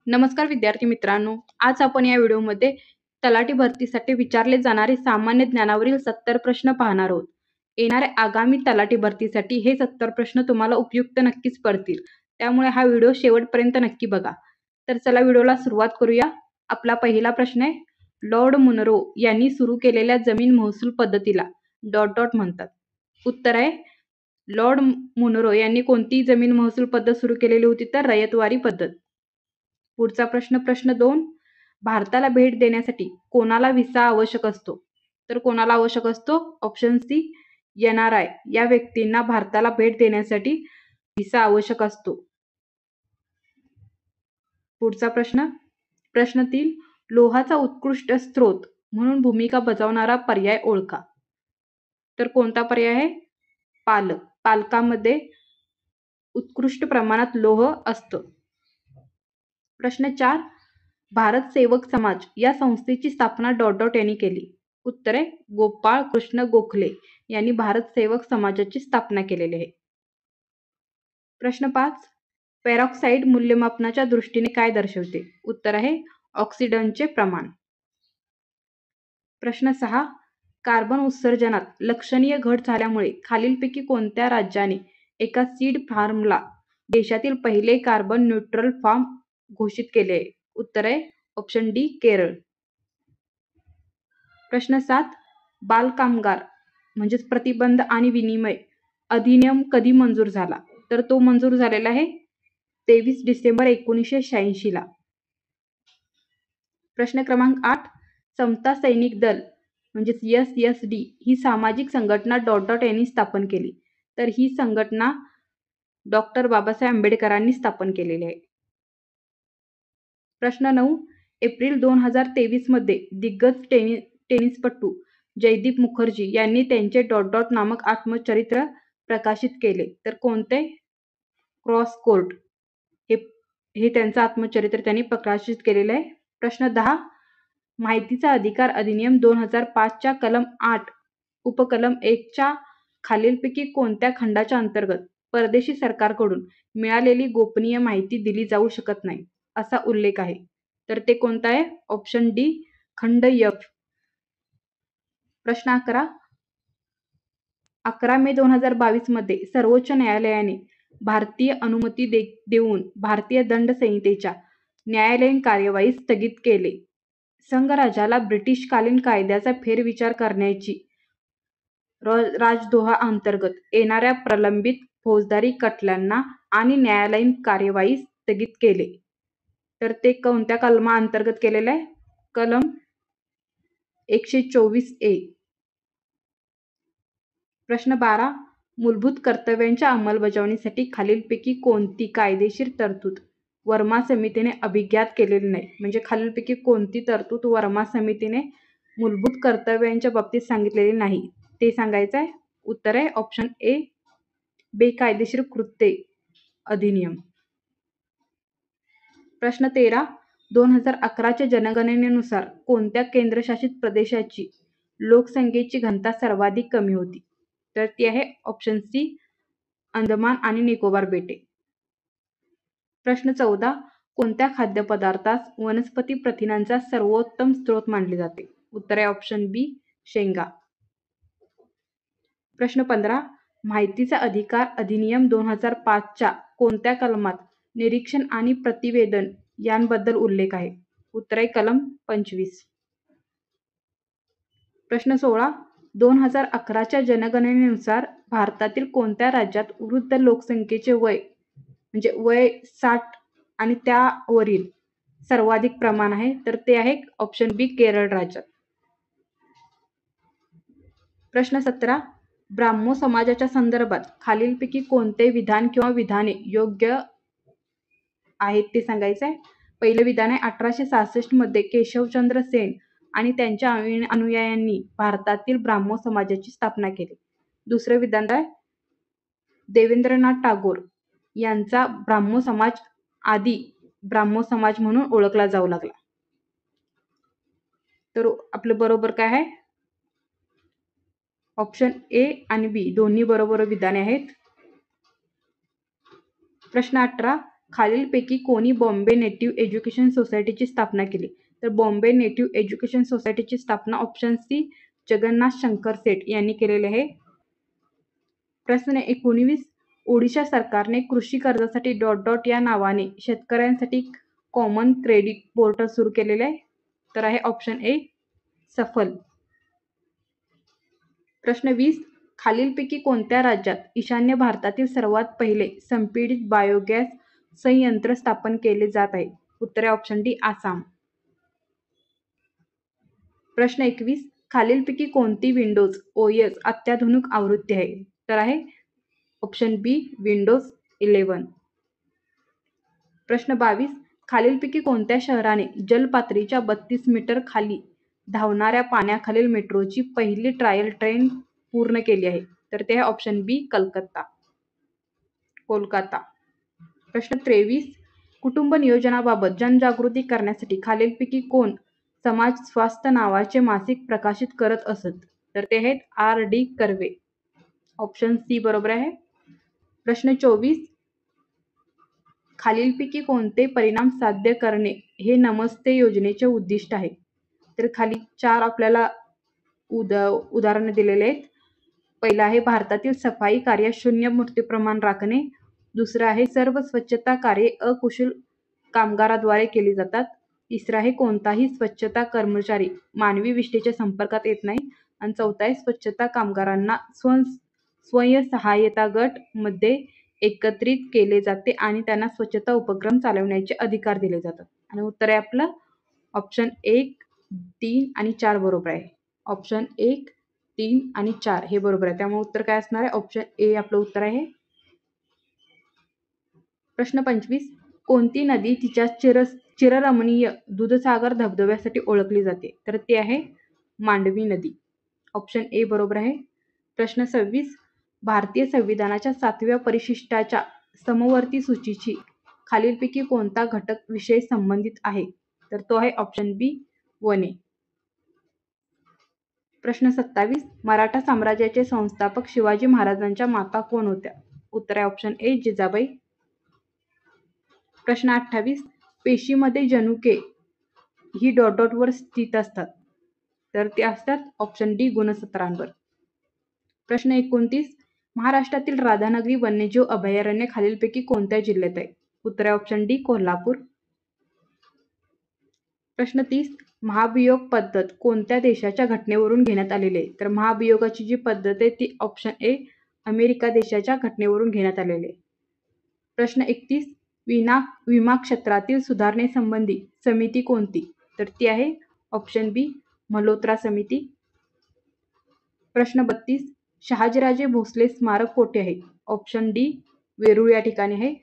नमस्कार विद्यार्थी मित्रांनो, आज आपण या व्हिडिओमध्ये तलाठी भरतीसाठी विचारले जाणारे सामान्य ज्ञानावरील 70 प्रश्न पाहणार आहोत. येणाऱ्या आगामी तलाठी भरतीसाठी हे 70 प्रश्न तुम्हाला उपयुक्त नक्कीच पडतील. त्यामुळे हा व्हिडिओ शेवटपर्यंत नक्की बघा. तर चला व्हिडिओला सुरुवात करूया. आपला पहिला प्रश्न आहे, लॉर्ड मुनरो यांनी सुरू केलेल्या जमीन महसूल पद्धतीला ... म्हणतात. उत्तर आहे, लॉर्ड मुनरो यांनी कोणती जमीन महसूल पद्धत सुरू केलेली होती तर रयतवारी पद्धत. पुढचा प्रश्न 2, भारताला भेट देण्यासाठी कोणाला व्हिसा आवश्यक असतो तर कोणाला आवश्यक असतो? ऑप्शन सी, NRI या व्यक्तींना भारताला भेट देण्यासाठी व्हिसा आवश्यक असतो. पुढचा प्रश्न 3, लोहाचा उत्कृष्ट स्रोत म्हणून भूमिका बजावणारा पर्याय ओळखा. तर कोणता पर्याय आहे? पालक. पालकामध्ये उत्कृष्ट प्रमाणात लोह असतं. प्रश्न 4, भारत सेवक समाज या संस्थेची स्थापना ... यांनी केली. उत्तर आहे, गोपाळ कृष्ण गोखले यांनी भारत सेवक समाजाची स्थापना केलेली आहे. प्रश्न 5, पेरॉक्साईड मूल्यमापनाच्या दृष्टीने काय दर्शवते? उत्तर आहे, ऑक्सिडनचे प्रमाण. प्रश्न 6, कार्बन उत्सर्जनात लक्षणीय घट झाल्यामुळे खालीलपैकी कोणत्या राज्याने एका सीड फार्मला देशातील पहिले कार्बन न्यूट्रल फार्म घोषित केले आहे? उत्तर आहे, ऑप्शन डी, केरळ. प्रश्न 7, बालकामगार प्रतिबंध आणि विनिमय अधिनियम कधी मंजूर झाला? तर तो मंजूर झालेला आहे 23 डिसेंबर 1986 ला. प्रश्न क्रमांक 8, समता सैनिक दल SSD ही सामाजिक संघटना ... यांनी स्थापन केली. तर ही संघटना डॉक्टर बाबासाहेब आंबेडकरांनी स्थापन केलेली आहे. प्रश्न 9, एप्रिल 2023 मध्ये दिग्गज टेनिसपटू जयदीप मुखर्जी यांनी त्यांचे ... नामक आत्मचरित्र प्रकाशित केले. तर कोणते? क्रॉस कोर्ट हे त्यांचं आत्मचरित्र त्यांनी प्रकाशित केलेलं आहे. प्रश्न 10, माहितीचा अधिकार अधिनियम 2005 च्या कलम 8 उपकलम 1 च्या खालीलपैकी कोणत्या खंडाच्या अंतर्गत परदेशी सरकारकडून मिळालेली गोपनीय माहिती दिली जाऊ शकत नाही असा उल्लेख आहे? तर ते कोणता आहे? ऑप्शन डी, खंड F. प्रश्न 11 मे 2022 मध्ये सर्वोच्च न्यायालयाने भारतीय अनुमती देऊन भारतीय दंड संहितेच्या न्यायालयीन कार्यवाही स्थगित केले. संघराज्याला ब्रिटिशकालीन कायद्याचा फेरविचार करण्याची राजद्रोहा अंतर्गत येणाऱ्या प्रलंबित फौजदारी खटल्यांना आणि न्यायालयीन कार्यवाही स्थगित केले. तर ते कोणत्या कलमा अंतर्गत केलेले आहे? कलम 124A. प्रश्न 12, मूलभूत कर्तव्यांच्या अंमलबजावणीसाठी खालीलपैकी कोणती कायदेशीर तरतूद वर्मा समितीने अभिज्ञात केलेली नाही? खालीलपैकी कोणती तरतूद वर्मा समितीने मूलभूत कर्तव्यांच्या बाबतीत सांगितलेली नाही ते सांगायचं आहे. उत्तर आहे, ऑप्शन ए, बेकायदेशीर कृत्ये अधिनियम. प्रश्न 13, 2011 च्या जनगणनेनुसार कोणत्या केंद्रशासित प्रदेशाची लोकसंख्येची घनता सर्वाधिक कमी होती? तर ती आहे ऑप्शन सी, अंदमान आणि निकोबार बेटे. प्रश्न 14, कोणत्या खाद्यपदार्थास वनस्पती प्रथिनांचा सर्वोत्तम स्रोत मानले जाते? उत्तर आहे ऑप्शन बी, शेंगा. प्रश्न 15, माहितीचा अधिकार अधिनियम 2005 च्या कोणत्या कलमात निरीक्षण आणि प्रतिवेदन यांबद्दल उल्लेख आहे? उत्तर आहे कलम 25. प्रश्न 16, 2011 च्या जनगणनेनुसार भारतातील कोणत्या राज्यात वृद्ध लोकसंख्येचे वय 60 आणि त्यावरील सर्वाधिक प्रमाण आहे? तर ते आहे ऑप्शन बी, केरळ राज्यात. प्रश्न 17, ब्राह्मो समाजाच्या संदर्भात खालीलपैकी कोणते विधान किंवा विधाने योग्य आहेत ते सांगायचं आहे. पहिलं विधान आहे, 1866 मध्ये केशवचंद्र सेन आणि त्यांच्या अनुयायांनी भारतातील ब्राह्मो समाजाची स्थापना केली. दुसरं विधान आहे, देवेंद्रनाथ टागोर यांचा ब्राह्मो समाज आदी ब्राह्मो समाज म्हणून ओळखला जाऊ लागला. तर आपलं बरोबर काय आहे? ऑप्शन ए आणि बी दोन्ही बरोबर विधाने आहेत. प्रश्न 18, खालीलपैकी कोणी बॉम्बे नेटिव्ह एज्युकेशन सोसायटीची स्थापना केली? तर बॉम्बे नेटिव्ह एज्युकेशन सोसायटीची स्थापना ऑप्शन सी जगन्नाथ शंकर सेठ यांनी केलेली आहे. प्रश्न 19, ओडिशा सरकारने कृषी कर्जासाठी या नावाने शेतकऱ्यांसाठी कॉमन क्रेडिट पोर्टल सुरू केलेले आहे. तर आहे ऑप्शन ए सफल. प्रश्न 20, खालीलपैकी कोणत्या राज्यात ईशान्य भारतातील सर्वात पहिले संपीडित बायोगॅस संयंत्र स्थापन केले जात आहे? उत्तर आहे ऑप्शन डी आसाम. प्रश्न 21, खालीलपैकी कोणती विंडोज ओएस अत्याधुनिक आवृत्ती आहे? तर आहे ऑप्शन बी विंडोज 11. प्रश्न 22, खालीलपैकी कोणत्या शहराने जलपातळीच्या 32 मीटर खाली धावणाऱ्या पाण्याखालील मेट्रोची पहिली ट्रायल ट्रेन पूर्ण केली आहे? तर ते आहे ऑप्शन बी कोलकाता. प्रश्न 23, कुटुंब नियोजनाबाबत जनजागृती करण्यासाठी खालीलपैकी कोण समाज स्वास्थ्य नावाचे मासिक प्रकाशित करत असत? तर ते आहेत R D Karve. Option C बरोबर आहे. प्रश्न 24, खालीलपैकी कोणते परिणाम साध्य करणे हे नमस्ते योजनेचे उद्दिष्ट आहे? तर खाली 4 आपल्याला उदाहरणे दिलेले आहेत. पहिला आहे भारतातील सफाई कार्य 0 मृत्यू प्रमाण राखणे. दुसरं आहे सर्व स्वच्छता कार्ये अकुशल कामगाराद्वारे केली जातात. तिसरं आहे कोणताही स्वच्छता कर्मचारी मानवी विष्ठेच्या संपर्कात येत नाही. आणि चौथा आहे स्वच्छता कामगारांना स्वयंसहाय्यता गट मध्ये एकत्रित केले जाते आणि त्यांना स्वच्छता उपक्रम चालवण्याचे अधिकार दिले जातात. आणि उत्तर आहे आपलं ऑप्शन 1, 3 आणि 4 बरोबर आहे. ऑप्शन 1, 3 आणि 4 हे बरोबर आहे. त्यामुळे उत्तर काय असणार आहे? ऑप्शन ए आपलं उत्तर आहे. प्रश्न 25, कोणती नदी तिच्या चिररमणीय दूधसागर धबधब्यासाठी ओळखली जाते? तर ती आहे मांडवी नदी. ऑप्शन ए बरोबर आहे. प्रश्न 26, भारतीय संविधानाच्या 7व्या परिशिष्टाच्या समवर्ती सूचीची खालीलपैकी कोणता घटक विषय संबंधित आहे? तर तो आहे ऑप्शन बी वने. प्रश्न 27, मराठा साम्राज्याचे संस्थापक शिवाजी महाराजांच्या माता कोण होत्या? उत्तर आहे ऑप्शन ए जिजाबाई. प्रश्न 28, पेशीमध्ये जनुके ही वर स्थित असतात. तर ते असतात ऑप्शन डी गुणसूत्रांवर. प्रश्न 29, महाराष्ट्रातील राधानगरी वन्यजीव अभयारण्य खालीलपैकी कोणत्या जिल्ह्यात आहे? उत्तर आहे ऑप्शन डी कोल्हापूर. प्रश्न 30, महाभियोग पद्धत कोणत्या देशाच्या घटनेवरून घेण्यात आलेली आहे? तर महाभियोगाची जी पद्धत आहे ती ऑप्शन ए अमेरिका देशाच्या घटनेवरून घेण्यात आलेली आहे. प्रश्न 31, विमा क्षेत्रातील सुधारणेसंबंधी समिती कोणती? तर ती आहे ऑप्शन बी मल्होत्रा समिती. प्रश्न 32, शहाजीराजे भोसले स्मारक कोठे आहे? ऑप्शन डी वेरूळ या ठिकाणी आहे.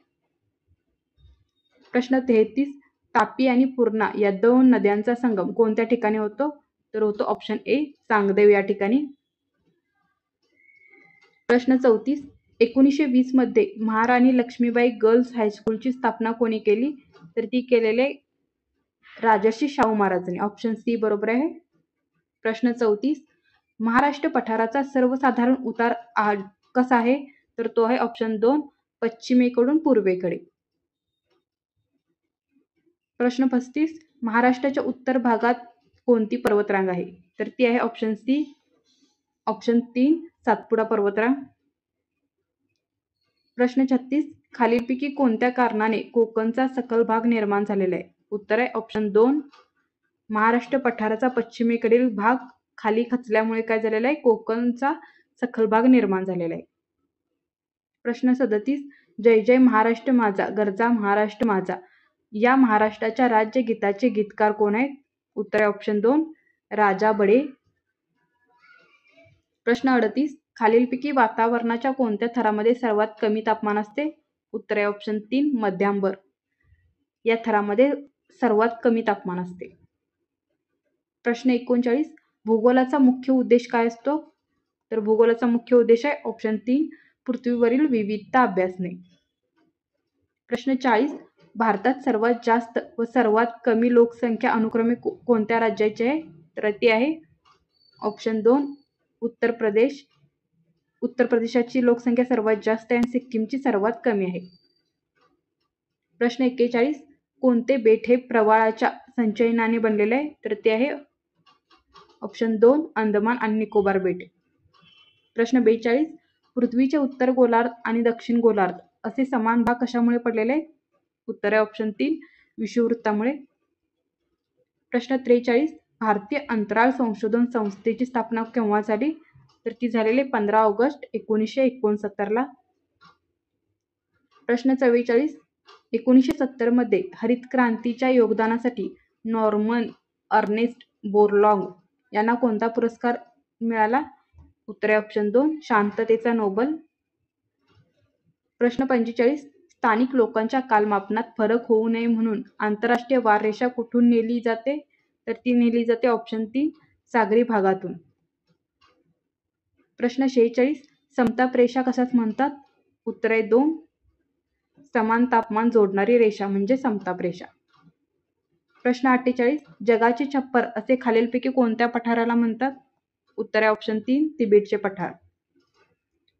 प्रश्न 33, तापी आणि पूर्णा या 2 नद्यांचा संगम कोणत्या ठिकाणी होतो? तर होतो ऑप्शन ए चांगदेव या ठिकाणी. प्रश्न 34, 1920 मध्ये महाराणी लक्ष्मीबाई गर्ल्स हायस्कूलची स्थापना कोणी केली? तर ती केलेले राजर्षी शाहू महाराजांनी. ऑप्शन सी बरोबर आहे. प्रश्न 34, महाराष्ट्र पठाराचा सर्वसाधारण उतार कसा आहे? तर तो आहे ऑप्शन 2 पश्चिमेकडून पूर्वेकडे. प्रश्न 35, महाराष्ट्राच्या उत्तर भागात कोणती पर्वतरांग आहे? तर ती आहे ऑप्शन सी ऑप्शन 3 सातपुडा पर्वतरांग. प्रश्न 36, खालीलपैकी कोणत्या कारणाने कोकणचा सखल भाग निर्माण झालेला आहे? उत्तर आहे ऑप्शन 2 महाराष्ट्र पठाराचा पश्चिमेकडील भाग खाली खचल्यामुळे काय झालेला आहे? कोकणचा सखल भाग निर्माण झालेला आहे. प्रश्न 37, जय जय महाराष्ट्र माझा गरजा महाराष्ट्र माझा या महाराष्ट्राच्या राज्यगीताचे गीतकार कोण आहेत? उत्तर आहे ऑप्शन 2 राजा बडे. प्रश्न 38, खालीलपैकी वातावरणाच्या कोणत्या थरामध्ये सर्वात कमी तापमान असते? उत्तर आहे ऑप्शन 3 मध्यांबर या थरामध्ये सर्वात कमी तापमान असते. प्रश्न 39, भूगोलाचा मुख्य उद्देश काय असतो? तर भूगोलाचा मुख्य उद्देश आहे ऑप्शन 3 पृथ्वीवरील विविधता अभ्यासणे. प्रश्न 40, भारतात सर्वात जास्त व सर्वात कमी लोकसंख्या अनुक्रमे कोणत्या राज्याची आहे? तर ती आहे ऑप्शन 2 उत्तर प्रदेश. उत्तर प्रदेशाची लोकसंख्या सर्वात जास्त आहे आणि सिक्कीमची सर्वात कमी आहे. प्रश्न 41 कोणते बेट हे प्रवाळाच्या संचयनाने बनलेले आहे? तर ते आहे ऑप्शन 2 अंदमान आणि निकोबार बेट. प्रश्न 42 पृथ्वीचे उत्तर गोलार्ध आणि दक्षिण गोलार्ध असे समान भाग कशामुळे पडलेले आहेत? उत्तर आहे ऑप्शन 3 विषुववृत्तामुळे. प्रश्न 43 भारतीय अंतराळ संशोधन संस्थेची स्थापना केव्हा झाली? तर ती झालेली 15 ऑगस्ट 1969 ला. प्रश्न 44 1970 मध्ये हरित क्रांतीच्या योगदानासाठी नॉर्मन अर्नेस्ट बोरलॉग यांना कोणता पुरस्कार मिळाला? उत्तर आहे ऑप्शन 2 शांततेचा नोबल. प्रश्न 45 स्थानिक लोकांच्या कालमापनात फरक होऊ नये म्हणून आंतरराष्ट्रीय वाररेषा कुठून नेली जाते? तर ती नेली जाते ऑप्शन 3 सागरी भागातून. प्रश्न 46 समताप रेषा कशास म्हणतात? उत्तर आहे 2 समान तापमान जोडणारी रेषा म्हणजे समताप रेषा. प्रश्न 48 जगाचे छप्पर असे खालीलपैकी कोणत्या पठाराला म्हणतात? उत्तर आहे ऑप्शन 3 तिबेटचे पठार.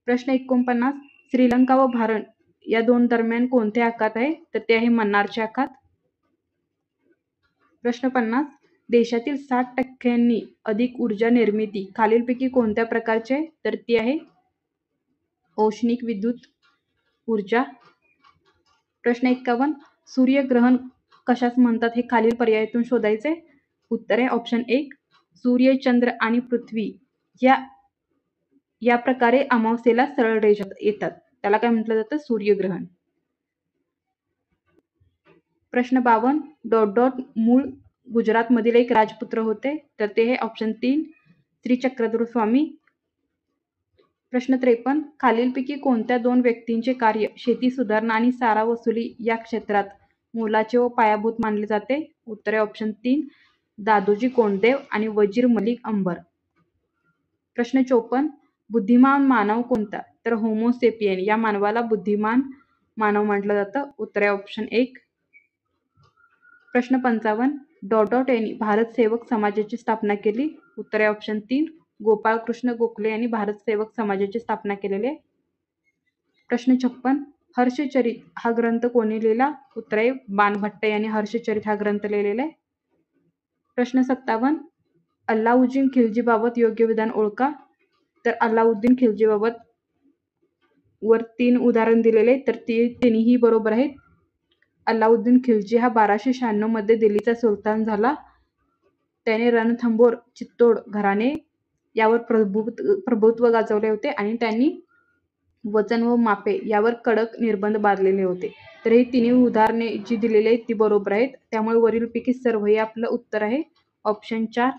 प्रश्न 49 श्रीलंका व भारत या दोन दरम्यान कोणते आखात आहे? तर ते आहे मन्नारचे आखात. प्रश्न 50 देशातील 60% अधिक ऊर्जा निर्मिती खालीलपैकी कोणत्या प्रकारचे आहे? तर ती आहे औष्णिक विद्युत ऊर्जा. प्रश्न 51 सूर्यग्रहण कशास म्हणतात हे खालील पर्यायातून शोधायचे. उत्तर आहे ऑप्शन 1 सूर्य चंद्र आणि पृथ्वी या प्रकारे अमावस्येला सरळ रेषा येतात त्याला काय म्हटलं जातं? सूर्यग्रहण. प्रश्न 52 डॉट डॉट मूळ गुजरात मधील एक राजपुत्र होते तर ते आहे ऑप्शन 3 श्री चक्रधर स्वामी. प्रश्न 53 खालीलपैकी कोणत्या दोन व्यक्तींचे कार्य शेती सुधारणा आणि सारा वसुली या क्षेत्रात मोलाचे व पायाभूत मानले जाते? उत्तर आहे ऑप्शन 3 दादोजी कोंडदेव आणि वजीर मलिक अंबर. प्रश्न 54 बुद्धिमान मानव कोणता? तर होमोसेपियन या मानवाला बुद्धिमान मानव म्हटलं जातं. उत्तर आहे ऑप्शन 1. प्रश्न 55 डॉट डॉट यांनी भारत सेवक समाजाची स्थापना केली. उत्तर आहे ऑप्शन 3 गोपाळकृष्ण गोखले यांनी भारत सेवक समाजाची स्थापना केलेली आहे. प्रश्न 56 हर्षचरित हा ग्रंथ कोणी लिहिला? उत्तर आहे बाणभट्ट यांनी हर्षचरित हा ग्रंथ लिहिलेला आहे. प्रश्न 57 अल्लाउद्दीन खिल्जीबाबत योग्य विधान ओळखा. तर अल्लाउद्दीन खिल्जीबाबत वर 3 उदाहरण दिलेले तर तिन्ही बरोबर आहेत. अल्लाउद्दीन खिल्जी हा 1296 मध्ये दिल्लीचा सुलतान झाला. त्याने रणथंबोर चित्तोड घराणे यावर प्रभुत्व गाजवले होते आणि त्यांनी वचन व मापे यावर कडक निर्बंध बांधलेले होते. तर ही तिन्ही उदाहरणे जी दिलेली आहेत ती बरोबर आहेत. त्यामुळे वरीलपैकी सर्व हे आपलं उत्तर आहे ऑप्शन 4.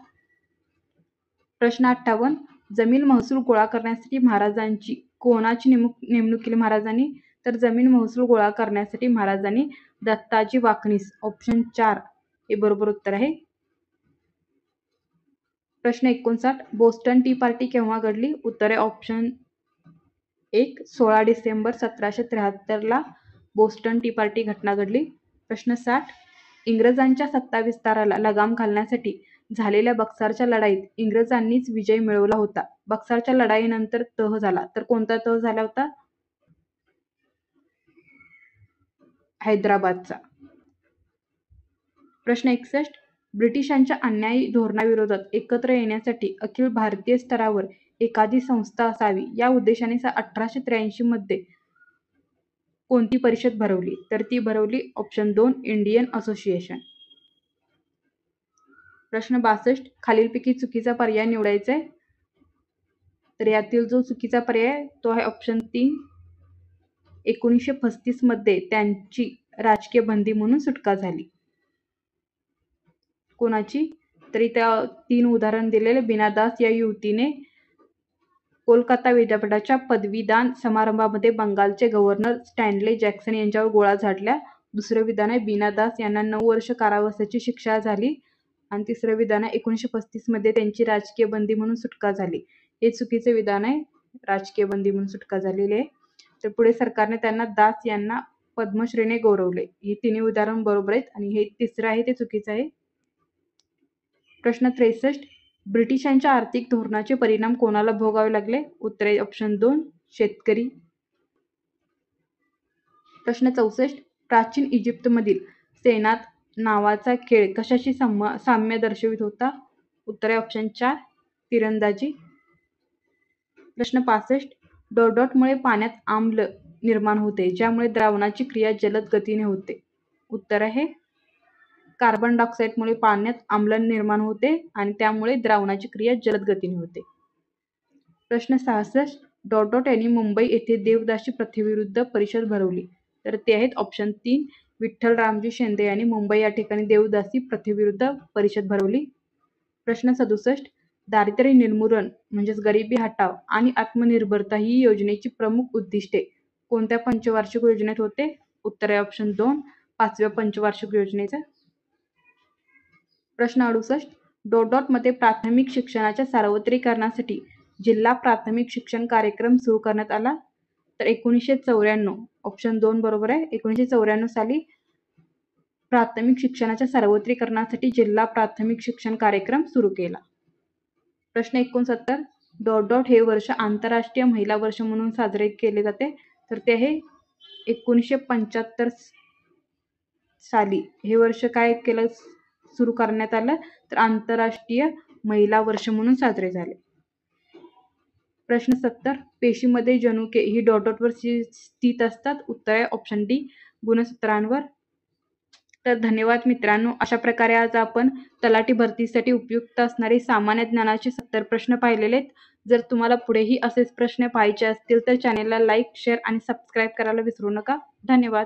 प्रश्न 58 जमीन महसूल गोळा करण्यासाठी महाराजांची कोणाची नेमणूक केली महाराजांनी? तर जमीन महसूल गोळा करण्यासाठी महाराजांनी दत्ताजी वाकनीस ऑप्शन 4 हे बरोबर उत्तर आहे. प्रश्न 59 बोस्टन टी पार्टी केव्हा घडली? उत्तर आहे ऑप्शन 1 16 डिसेंबर 1773 ला बोस्टन टी पार्टी घटना घडली. प्रश्न 60 इंग्रजांच्या सत्ता विस्ताराला लगाम घालण्यासाठी झालेल्या बक्सारच्या लढाईत इंग्रजांनीच विजय मिळवला होता. बक्सारच्या लढाईनंतर तह झाला तर कोणता तह झाला होता? हैदराबादचा. प्रश्न 61 ब्रिटिशांच्या अन्यायी धोरणाविरोधात एकत्र येण्यासाठी अखिल भारतीय स्तरावर एखादी संस्था असावी या उद्देशाने 1883 मध्ये कोणती परिषद भरवली? तर ती भरवली ऑप्शन 2 इंडियन असोसिएशन. प्रश्न 62 खालीलपैकी चुकीचा पर्याय निवडायचा आहे. तर यातील जो चुकीचा पर्याय तो आहे ऑप्शन 3 1935 मध्ये त्यांची राजकीय बंदी म्हणून सुटका झाली. कोणाची? तरी त्या 3 उदाहरण दिलेले बीना दास या युवतीने कोलकाता विद्यापीठाच्या पदवीदान समारंभामध्ये बंगालचे गव्हर्नर स्टॅनले जॅक्सन यांच्यावर गोळा झाडल्या. दुसरं विधान आहे बीना दास यांना 9 वर्ष कारावासाची शिक्षा झाली. आणि तिसरं विधान आहे 1935 मध्ये त्यांची राजकीय बंदी म्हणून सुटका झाली. हे चुकीचे विधान आहे. राजकीय बंदी म्हणून सुटका झालेली आहे. तर पुढे सरकारने त्यांना दास यांना पद्मश्रीने गौरवले. ही तिन्ही उदाहरण बरोबर आहेत आणि हे तिसरं आहे ते चुकीचं आहे. प्रश्न 63 ब्रिटिशांच्या आर्थिक धोरणाचे परिणाम कोणाला भोगावे लागले? उत्तर ऑप्शन 2 शेतकरी. प्रश्न 64 प्राचीन इजिप्तमधील सेनात नावाचा खेळ कशाशी साम्य दर्शवित होता? उत्तर आहे ऑप्शन 4 तिरंदाजी. प्रश्न 65 डॉटमुळे पाण्यात आम्ल निर्माण होते ज्यामुळे द्रावणाची क्रिया जलद गतीने होते. उत्तर आहे कार्बन डायऑक्साईडमुळे पाण्यात आम्ल निर्माण होते आणि त्यामुळे द्रावणाची क्रिया जलद गतीने होते. प्रश्न 66 यांनी मुंबई येथे देवदासी प्रथेविरुद्ध परिषद भरवली. तर ते आहेत ऑप्शन 3 विठ्ठल रामजी शिंदे यांनी मुंबई या ठिकाणी देवदासी प्रथेविरुद्ध परिषद भरवली. प्रश्न 67 दारिद्र्य निर्मूलन म्हणजेच गरिबी हटाव आणि आत्मनिर्भरता ही योजनेची प्रमुख उद्दिष्टे कोणत्या पंचवार्षिक योजनेत होते? उत्तर आहे ऑप्शन 2 5व्या पंचवार्षिक योजनेचा. प्रश्न 68 मध्ये प्राथमिक शिक्षणाच्या सार्वत्रिकरणासाठी जिल्हा प्राथमिक शिक्षण कार्यक्रम सुरू करण्यात आला. तर 1994 ऑप्शन 2 बरोबर आहे. 1994 साली प्राथमिक शिक्षणाच्या सार्वत्रिकरणासाठी जिल्हा प्राथमिक शिक्षण कार्यक्रम सुरू केला. प्रश्न 69 हे वर्ष आंतरराष्ट्रीय महिला वर्ष म्हणून साजरे केले जाते. तर ते आहे 1975 साली हे वर्ष काय केलं सुरू करण्यात आलं तर आंतरराष्ट्रीय महिला वर्ष म्हणून साजरे झाले. प्रश्न 70 पेशीमध्ये जनुके ही वर स्थित असतात. उत्तर आहे ऑप्शन डी गुणसूत्रांवर. तर धन्यवाद मित्रांनो. अशा प्रकारे आज आपण तलाठी भरतीसाठी उपयुक्त असणारे सामान्य ज्ञानाचे 70 प्रश्न पाहिलेले आहेत. जर तुम्हाला पुढेही असेच प्रश्न पाहायचे असतील तर चॅनेलला लाईक, शेअर आणि सबस्क्राईब करायला विसरू नका. धन्यवाद.